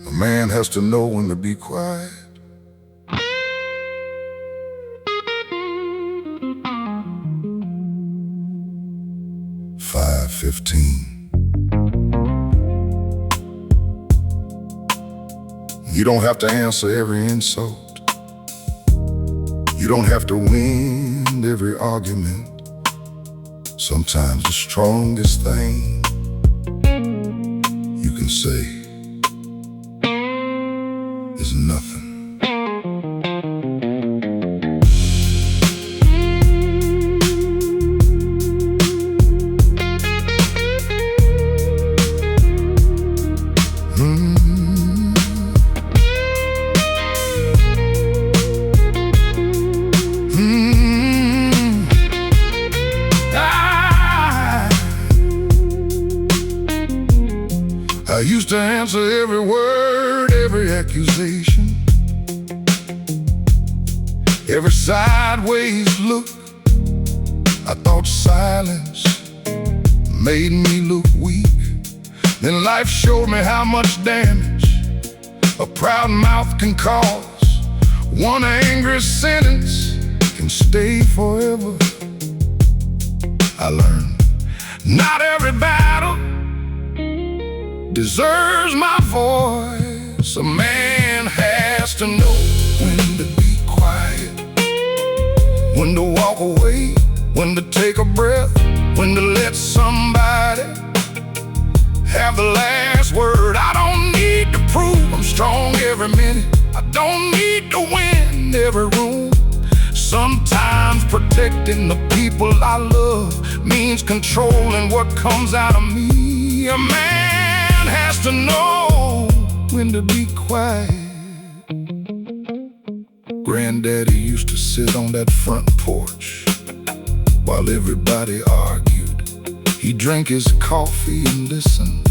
A man has to know when to be quiet. "5:15. You don't have to answer every insult. You don't have to win every argument. Sometimes the strongest thing you can say is nothing." I used to answer every word, every accusation, every sideways look. I thought silence made me look weak. Then life showed me how much damage a proud mouth can cause. One angry sentence can stay forever. I learned not every battle deserves my voice. A man has to know when to be quiet, when to walk away, when to take a breath, when to let somebody have the last word. I don't need to prove I'm strong every minute. I don't need to win every room. Sometimes protecting the people I love means controlling what comes out of me. A man has to know when to be quiet. Granddaddy used to sit on that front porch while everybody argued. He drank his coffee and listened.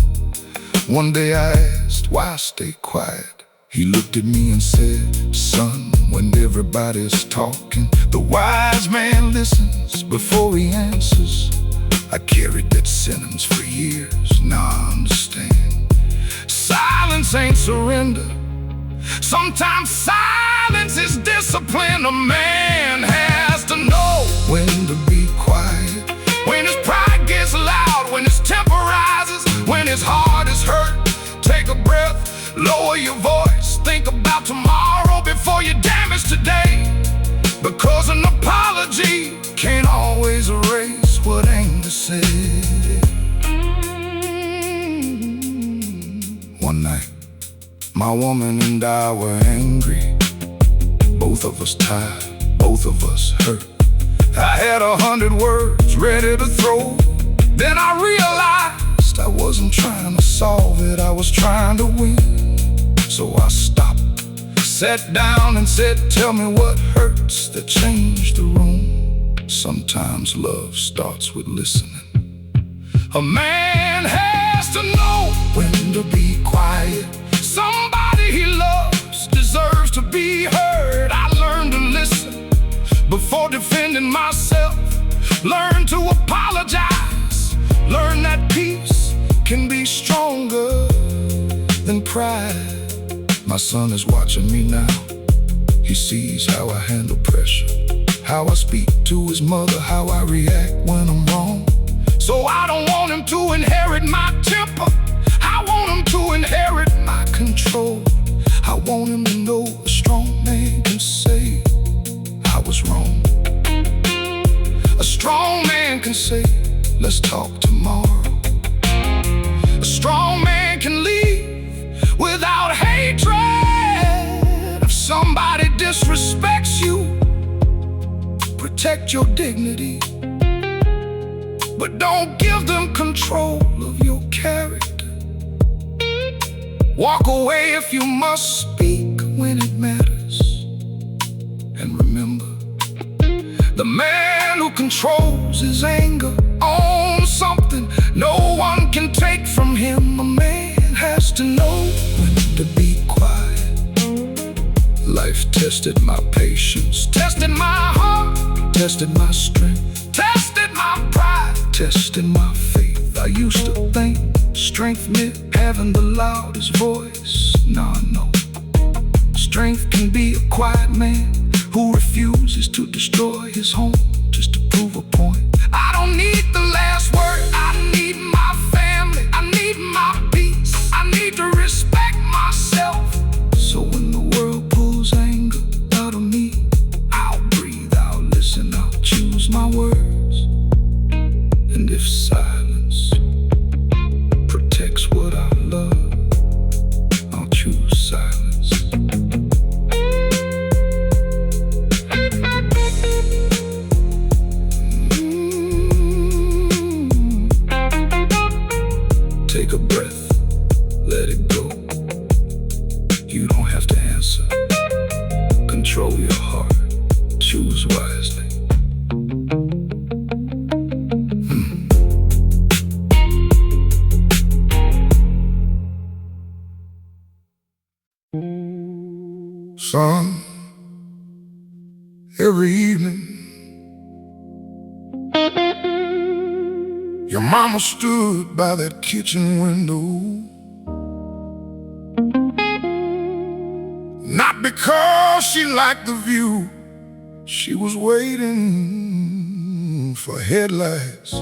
One day I asked, "Why stay quiet?" He looked at me and said, "Son, when everybody's talking, the wise man listens before he answers." I carried that sentence for years, now I understand. Silence ain't surrender. Sometimes silence is discipline. A man has to know when to be quiet, when his pride gets loud, when his temper rises, when his heart is hurt. Take a breath, lower your voice, think about tomorrow before you damage today. Because an apology can't always erase what anger said. One night, my woman and I were angry. Both of us tired, both of us hurt. I had 100 words ready to throw. Then I realized I wasn't trying to solve it, I was trying to win. So I stopped, sat down and said, "Tell me what hurts that changed the room." Sometimes love starts with listening. A man has to know when to be quiet. Somebody he loves deserves to be heard. I learned to listen before defending myself. Learn to apologize. Learn that peace can be stronger than pride. My son is watching me now. He sees how I handle pressure, how I speak to his mother, how I react when I'm wrong. So I don't want him to inherit my temper. I want him to inherit my control. I want him to know a strong man can say, "I was wrong." A strong man can say, "Let's talk tomorrow." A strong man can leave without hatred. If somebody disrespects you, protect your dignity, but don't give them control of your character. Walk away if you must speak when it matters. And remember, the man who controls his anger owns something no one can take from him. A man has to know when to be quiet. Life tested my patience, tested my heart, tested my strength, tested my pride, tested my faith. I used to think strength meant having the loudest voice. Nah, no. Strength can be a quiet man who refuses to destroy his home just to prove a point. I don't need the last word, I need my family, I need my peace, I need to respect myself. So when the world pulls anger out of me, I'll breathe, I'll listen, I'll choose my words. And if silence protects what I love, I'll choose silence. Take a breath, let it go. You don't have to answer. Control your heart, choose wisely. Son, every evening your mama stood by that kitchen window, not because she liked the view, she was waiting for headlights,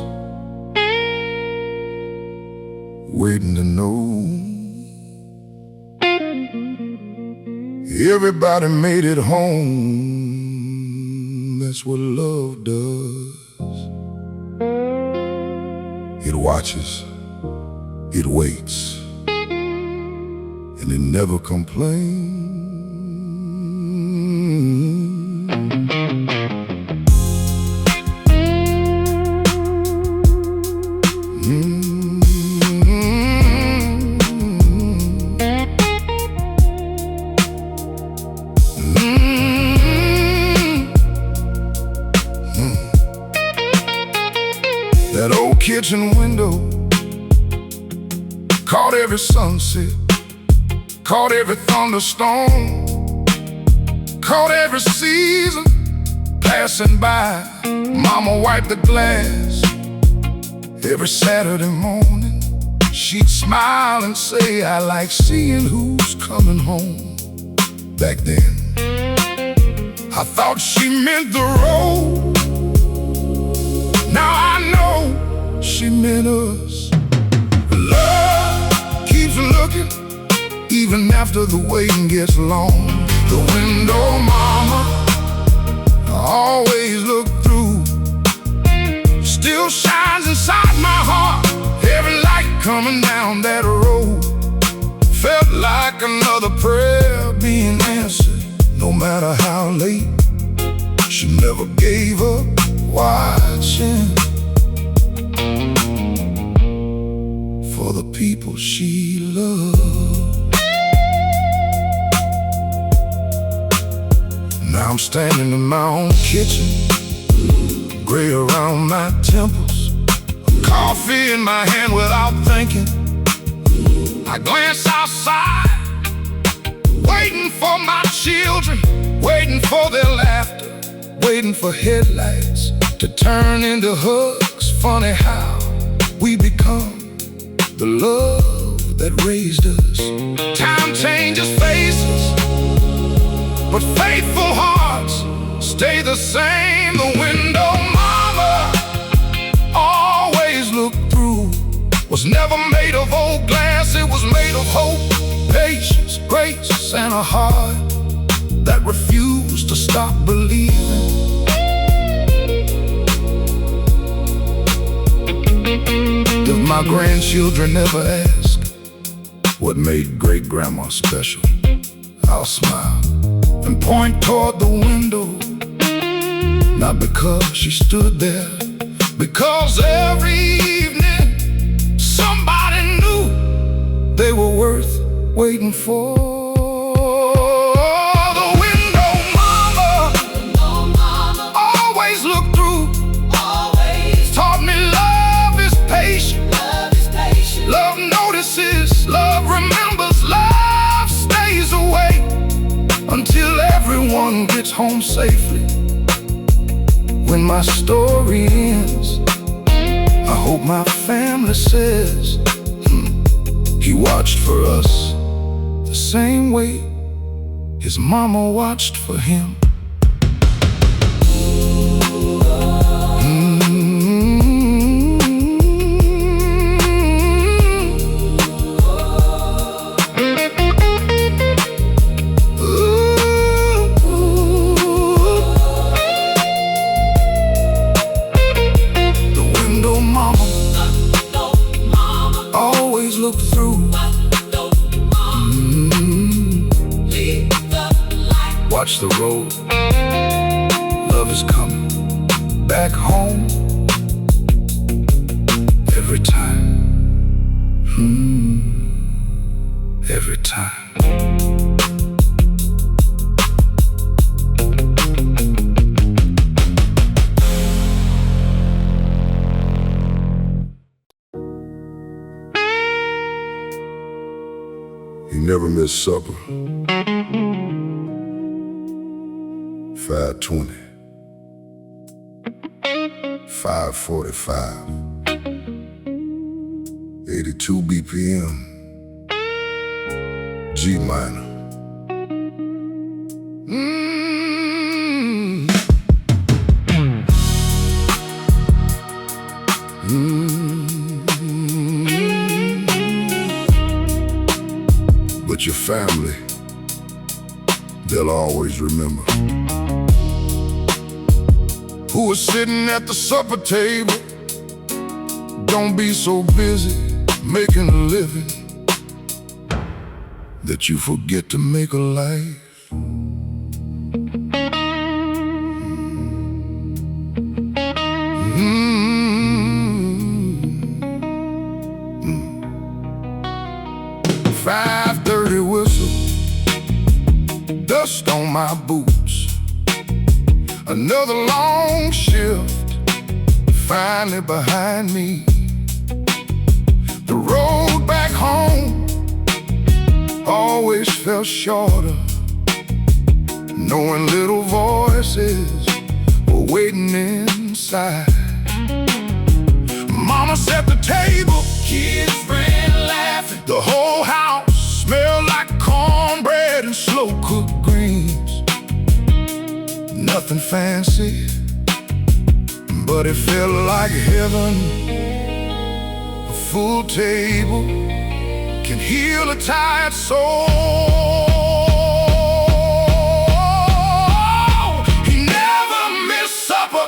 waiting to know everybody made it home. That's what love does. It watches, it waits, and it never complains. That old kitchen window caught every sunset, caught every thunderstorm, caught every season passing by. Mama wiped the glass every Saturday morning. She'd smile and say, I like seeing who's coming home. Back then, I thought she meant the road. Now I know she meant us. Love keeps looking even after the waiting gets long. The window mama always look through, still shines inside my heart. Every light coming down that road felt like another prayer being answered. No matter how late, she never gave up watching for the people she loved. Now I'm standing in my own kitchen, gray around my temples, coffee in my hand without thinking. I glance outside, waiting for my children, waiting for their laughter, waiting for headlights to turn into hugs. Funny how we become the love that raised us. Time changes faces, but faithful hearts stay the same. The window mama always looked through was never made of old glass. It was made of hope, patience, grace, and a heart that refused to stop believing. If my grandchildren ever ask what made great-grandma special, I'll smile and point toward the window. Not because she stood there, because every evening somebody knew they were worth waiting for. The window mama always looked through, taught me love is patient. Love notices, love remembers, love stays away until everyone gets home safely. When my story ends, I hope my family says, He watched for us the same way his mama watched for him. Look through. Watch the road. Love is coming back home every time. Every time. He never missed supper. 5:20, 5:45, 82 BPM, G minor. But your family, they'll always remember who was sitting at the supper table. Don't be so busy making a living that you forget to make a life. Whistle, dust on my boots. Another long shift finally behind me. The road back home always felt shorter, knowing little voices were waiting inside. Mama set the table, kids ran laughing. The whole house smelled like cornbread and slow-cooked greens. Nothing fancy, but it felt like heaven. A full table can heal a tired soul. He never missed supper,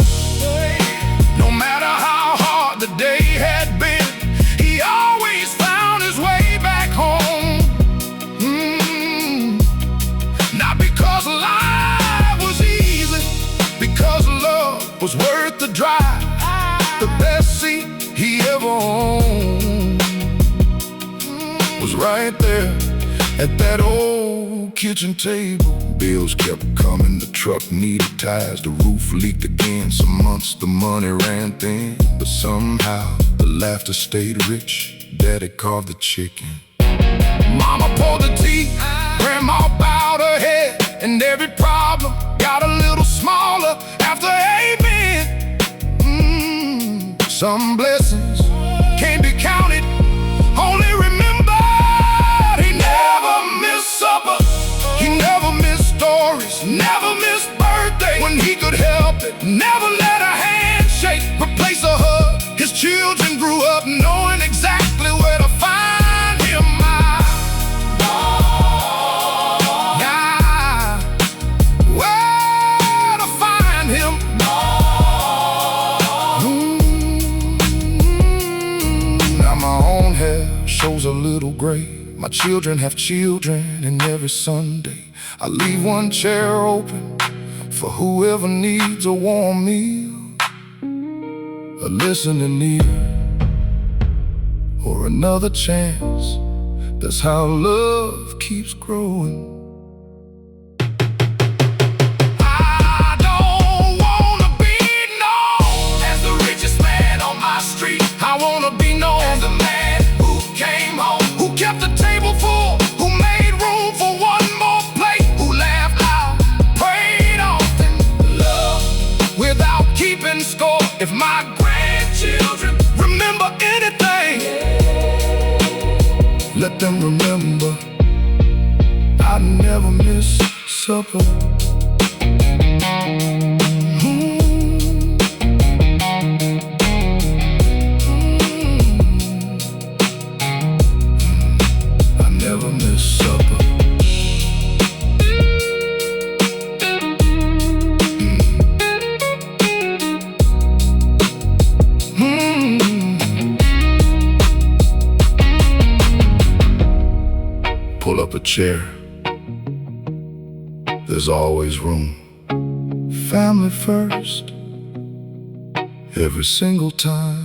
no matter how hard the day had been. He always found his way back home. Not because life was easy, because love was worth the drive. The best seat he ever owned was right there at that old kitchen table. Bills kept coming, the truck needed tires, the roof leaked again. Some months the money ran thin, but somehow the laughter stayed rich. Daddy carved the chicken, Mama poured the tea, Grandma bowed her head, and every problem got a little smaller after amen. Some blessings can't be counted, only remembered. He never missed supper, he never missed stories, never missed birthday when he could help it. Never let a handshake replace a hug. His children grew up knowing exactly where to find him. Where to find him. Now my own hair shows a little gray. My children have children, and every Sunday I leave one chair open for whoever needs a warm meal, a listening ear, or another chance. That's how love keeps growing. I don't wanna be known as the richest man on my street. I wanna be known as the man who came home, who kept the table full, who made room for one more plate, who laughed loud, prayed often, loved without keeping score. If my grandchildren remember anything, let remember I never miss supper. I never miss supper. Pull up a chair, there's always room. Family first, every single time.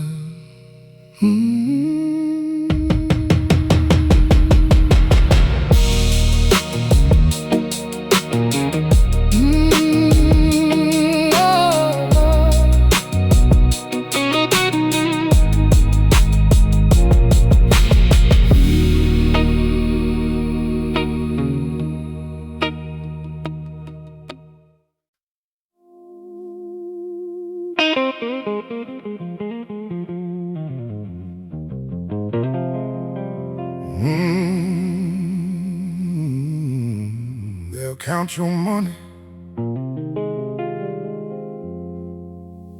They'll count your money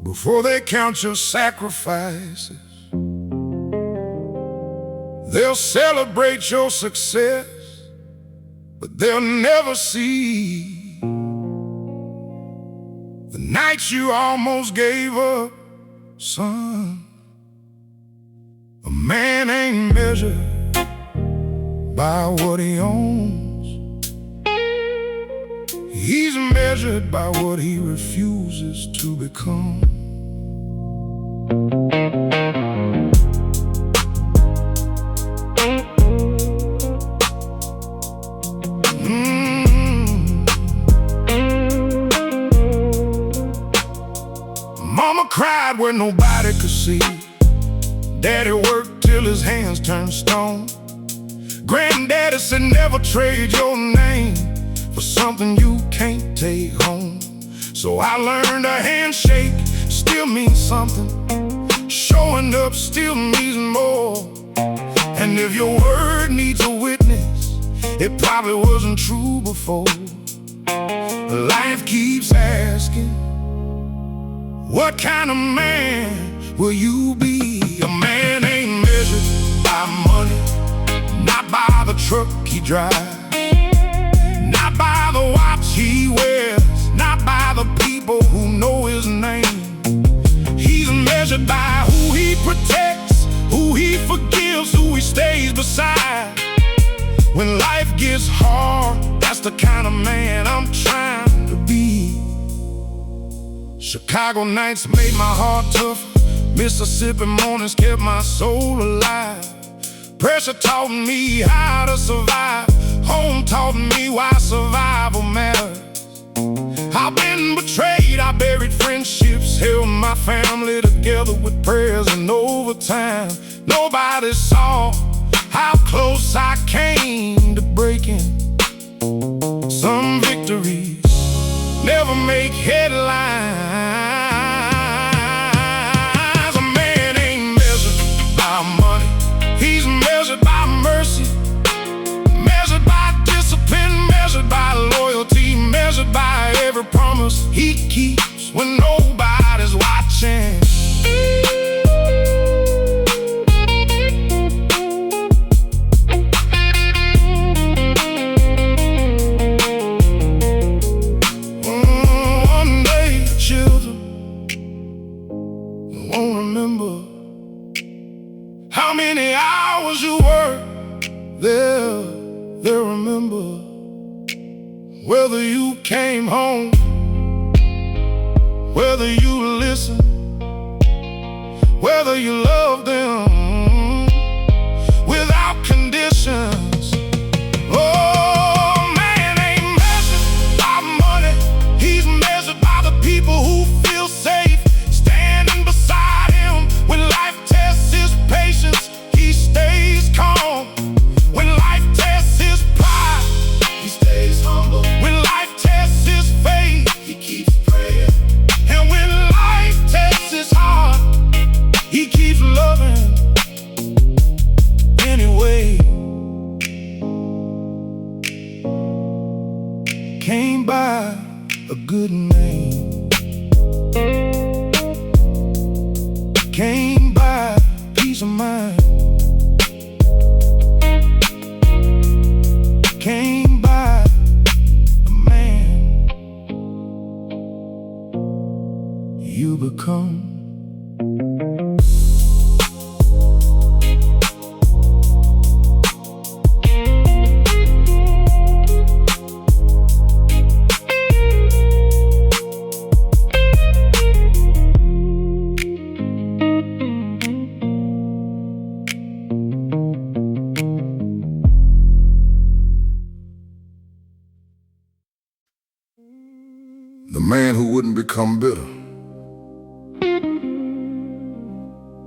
before they count your sacrifices. They'll celebrate your success, but they'll never see the nights you almost gave up, son. A man ain't measured by what he owns. He's measured by what he refuses to become. Mama cried where nobody could see. Daddy worked till his hands turned stone. Granddaddy said never trade your name for something you can't take home. So I learned a handshake still means something. Showing up still means more. And if your word needs a witness, it probably wasn't true before. Life keeps asking, what kind of man will you be? A man ain't measured by money, not by the truck he drives, not by the watch he wears, not by the people who know his name. He's measured by who he protects, who he forgives, who he stays beside. When life gets hard, that's the kind of man I'm trying to be. Chicago nights made my heart tough. Mississippi mornings kept my soul alive. Pressure taught me how to survive. Home taught me why survival matters. I've been betrayed, I buried friendships, held my family together with prayers and overtime. Nobody saw how close I came to breaking. Some victories never make headlines. A man ain't measured by money, he's measured by mercy, measured by discipline, measured by loyalty, measured by every promise he keeps when nobody's watching. One day children won't remember how many hours you worked. They'll remember whether you came home, whether you listened, whether you loved them without conditions. Oh, man ain't measured by money, he's measured by the people who feel safe, standing beside him when life tests his patience. He stays calm. When life tests his pride, he stays humble. When life tests his faith, he keeps praying. And when life tests his heart, he keeps loving. Came by a good man, came by peace of mind, came by a man you become. The man who wouldn't become bitter.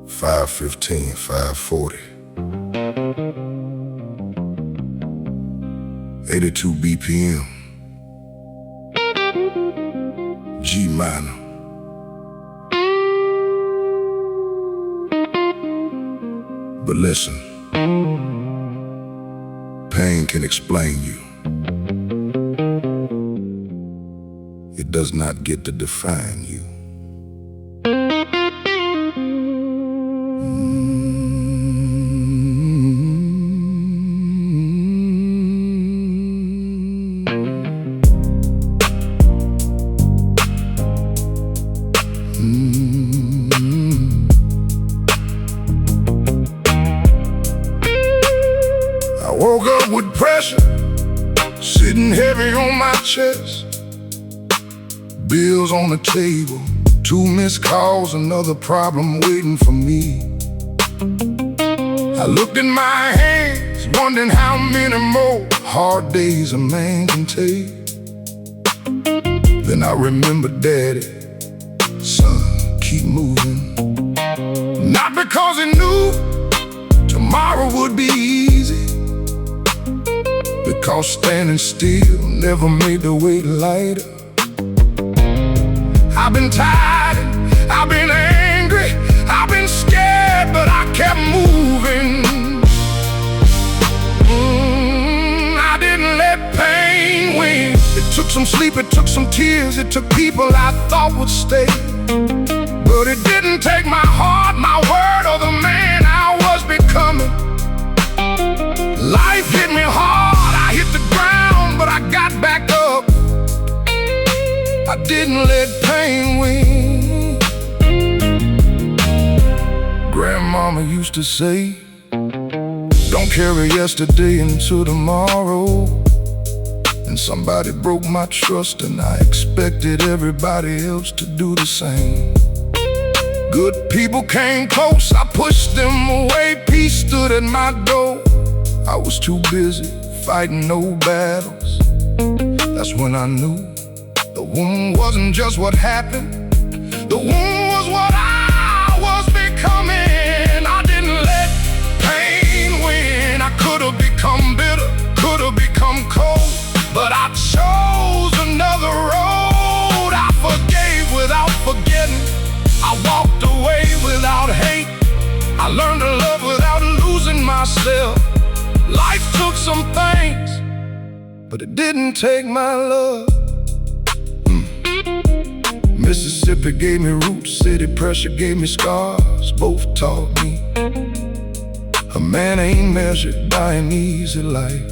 5:15, 5:40. 82 BPM. G minor. But listen, pain can explain you. It does not get to define you. I woke up with pressure sitting heavy on my chest. Bills on the table, 2 missed calls, another problem waiting for me. I looked in my hands, wondering how many more hard days a man can take. Then I remembered Daddy, son, keep moving. Not because he knew tomorrow would be easy, because standing still never made the weight lighter. I've been tired, I've been angry, I've been scared, but I kept moving. I didn't let pain win. It took some sleep, it took some tears, it took people I thought would stay. But it didn't take my heart, my word, or the man I was becoming. Life hit me hard, I hit the ground, but I got back up. I didn't let pain win. Grandmama used to say, don't carry yesterday into tomorrow. And somebody broke my trust, and I expected everybody else to do the same. Good people came close, I pushed them away. Peace stood at my door. I was too busy fighting no battles. That's when I knew the wound wasn't just what happened, the wound was what I was becoming. I didn't let pain win. I could have become bitter, could have become cold, but I chose another road. I forgave without forgetting, I walked away without hate. I learned to love without losing myself. Life took some things, but it didn't take my love. Mississippi gave me roots, city pressure gave me scars. Both taught me a man ain't measured by an easy life.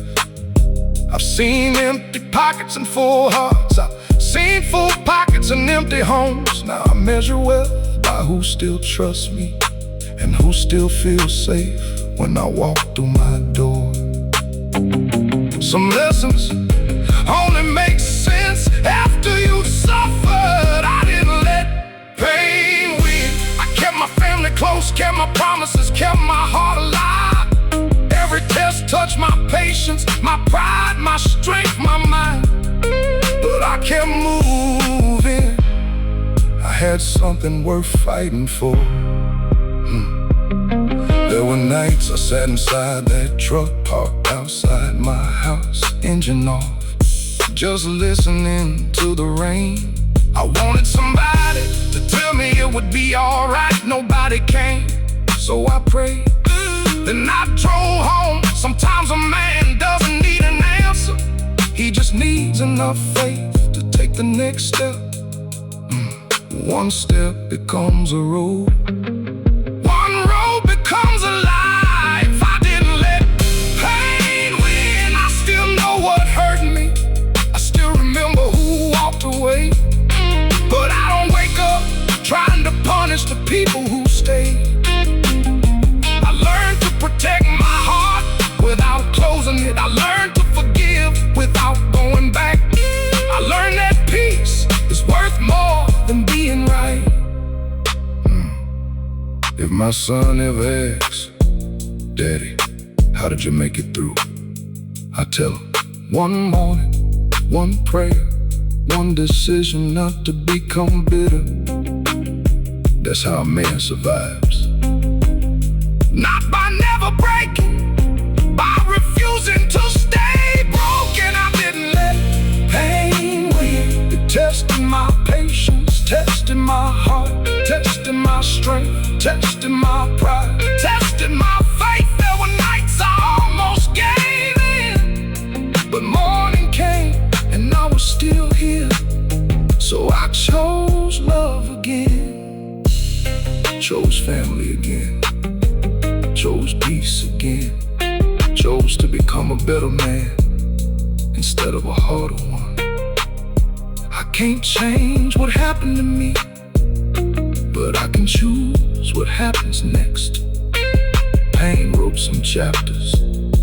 I've seen empty pockets and full hearts, I've seen full pockets and empty homes. Now I measure wealth by who still trusts me and who still feels safe when I walk through my door. Some lessons only make sense after you suffered. I didn't let pain win. I kept my family close, kept my promises, kept my heart alive. Every test touched my patience, my pride, my strength, my mind. But I kept moving. I had something worth fighting for. There were nights I sat inside that truck parked outside my house, engine off, just listening to the rain. I wanted somebody to tell me it would be alright. Nobody came, so I prayed. Then I drove home. Sometimes a man doesn't need an answer, he just needs needs enough faith to take the next step. One step becomes a road. One road becomes a life. I didn't let pain win. I still know what hurt me. I still remember who walked away. But I don't wake up trying to punish the people who stayed. I learned to protect my heart without closing it. I learned to forgive without going back. I learned that peace is worth more than being right. If my son ever asks, Daddy, how did you make it through? I tell him, one morning, one prayer, one decision not to become bitter. That's how a man survives. Not by never breaking, by refusing to stay broken. I didn't let pain win. It tested my patience, tested my heart, tested my strength, tested my pride, tested my faith. There were nights I almost gave in, but morning came and I was still here. So I chose love again, chose family again, chose peace again, chose to become a better man instead of a harder one. I can't change what happened to me, but I can choose what happens next. Pain wrote some chapters,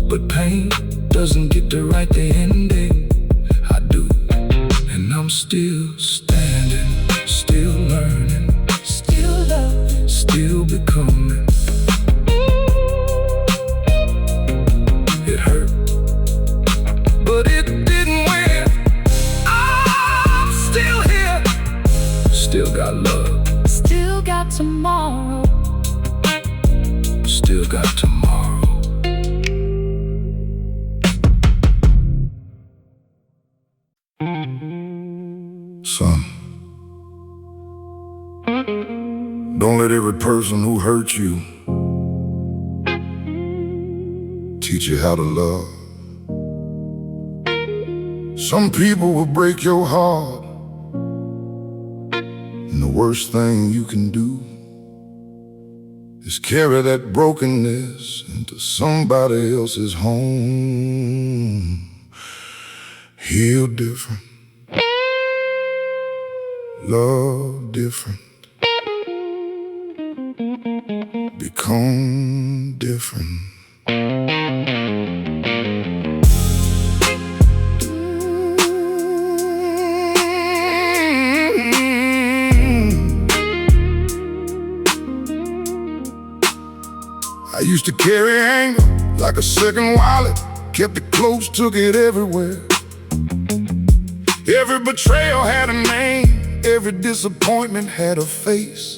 but pain doesn't get to write the ending. I do, and I'm still standing, still learning, still loving, still becoming. It hurt, but it didn't win. I'm still here, still got love, Still got tomorrow. still got tomorrow. Son, don't let every person who hurt you teach you how to love. Some people will break your heart, and the worst thing you can do is carry that brokenness into somebody else's home. Heal different, love different, become different. I used to carry anger like a second wallet, kept it close, took it everywhere. Every betrayal had a name, every disappointment had a face.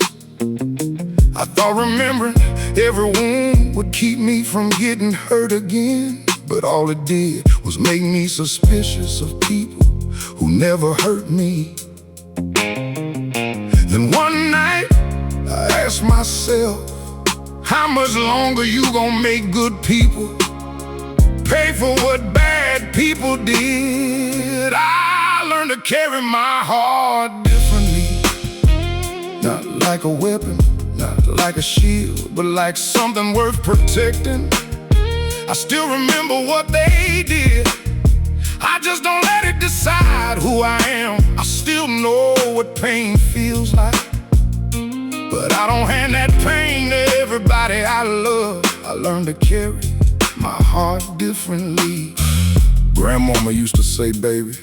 I thought remembering every wound would keep me from getting hurt again, but all it did was make me suspicious of people who never hurt me. Then one night I asked myself, how much longer you gonna make good people pay for what bad people did? I learned to carry my heart differently, not like a weapon, not like a shield, but like something worth protecting. I still remember what they did, I just don't let it decide who I am. I still know what pain feels like, but I don't hand that pain to everybody I love. I learned to carry my heart differently. Grandmama used to say, baby,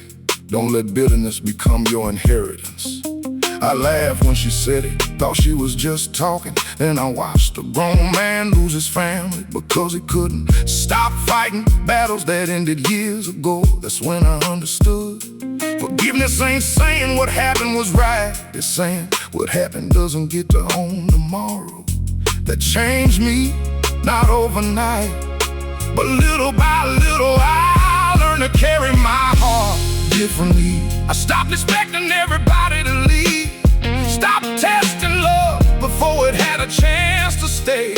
don't let bitterness become your inheritance. I laughed when she said it, thought she was just talking. Then I watched a grown man lose his family because he couldn't stop fighting battles that ended years ago. That's when I understood forgiveness ain't saying what happened was right, it's saying what happened doesn't get to own tomorrow. That changed me, not overnight, but little by little I learned to carry my heart differently. I stopped expecting everybody to leave, stopped testing love before it had a chance to stay,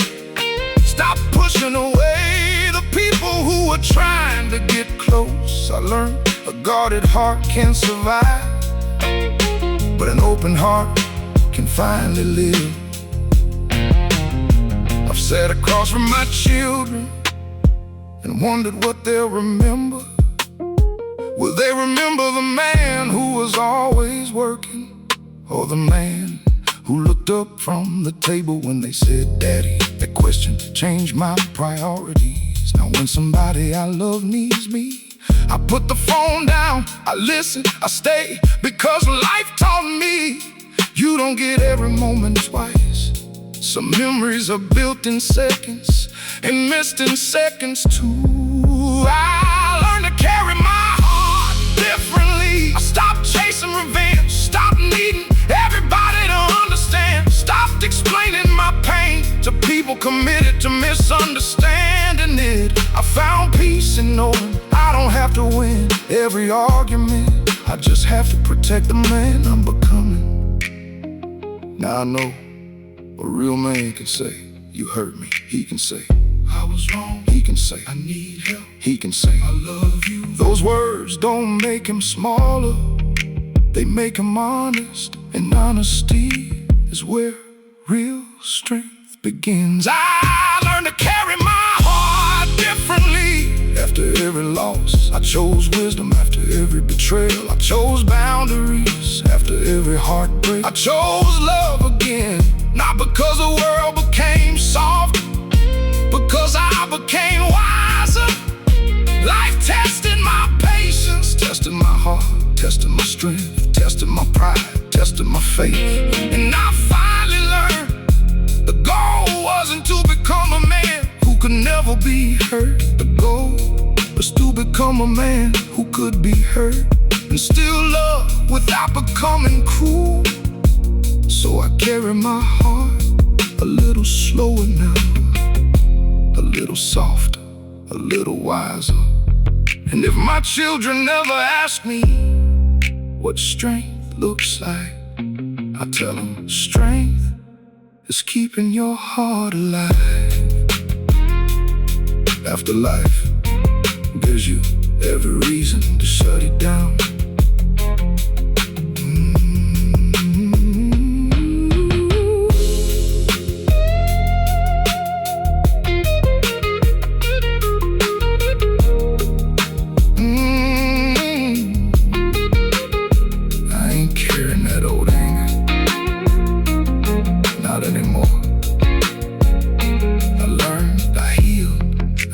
stopped pushing away the people who were trying to get close. I learned A guarded heart can survive, but an open heart can finally live. I've sat across from my children and wondered what they'll remember. Will they remember the man who was always working, or the man who looked up from the table when they said daddy? That question changed my priorities. Now when somebody I love needs me, I put the phone down, I listen, I stay, because life taught me you don't get every moment twice. Some memories are built in seconds and missed in seconds too. I learned to carry my heart differently. I stopped chasing revenge, stopped needing everybody to understand, stopped explaining my pain to people committed to misunderstanding it. I found peace in knowing I don't have to win every argument. I just have to protect the man I'm becoming. Now I know a real man can say, you hurt me. He can say, I was wrong. He can say, I need help. He can say, I love you. Those words don't make him smaller, they make him honest. And honesty is where real strength begins. I learned to carry my heart differently. After every loss, I chose wisdom. After every betrayal, I chose boundaries. After every heartbreak, I chose love again. Not because the world became soft, because I became wiser. Life tested my patience, tested my heart, tested my strength, tested my pride, tested my faith. And I finally learned the goal wasn't to become a man who could never be hurt. The goal was to become a man who could be hurt and still love without becoming cruel. So I carry my heart a little slower now, a little softer, a little wiser. And if my children never ask me what strength looks like, I tell them strength is keeping your heart alive. After life gives you every reason to shut it down, not anymore. I learned, I healed,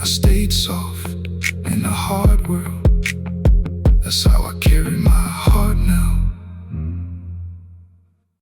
I stayed soft in a hard world. That's how I carry my heart now.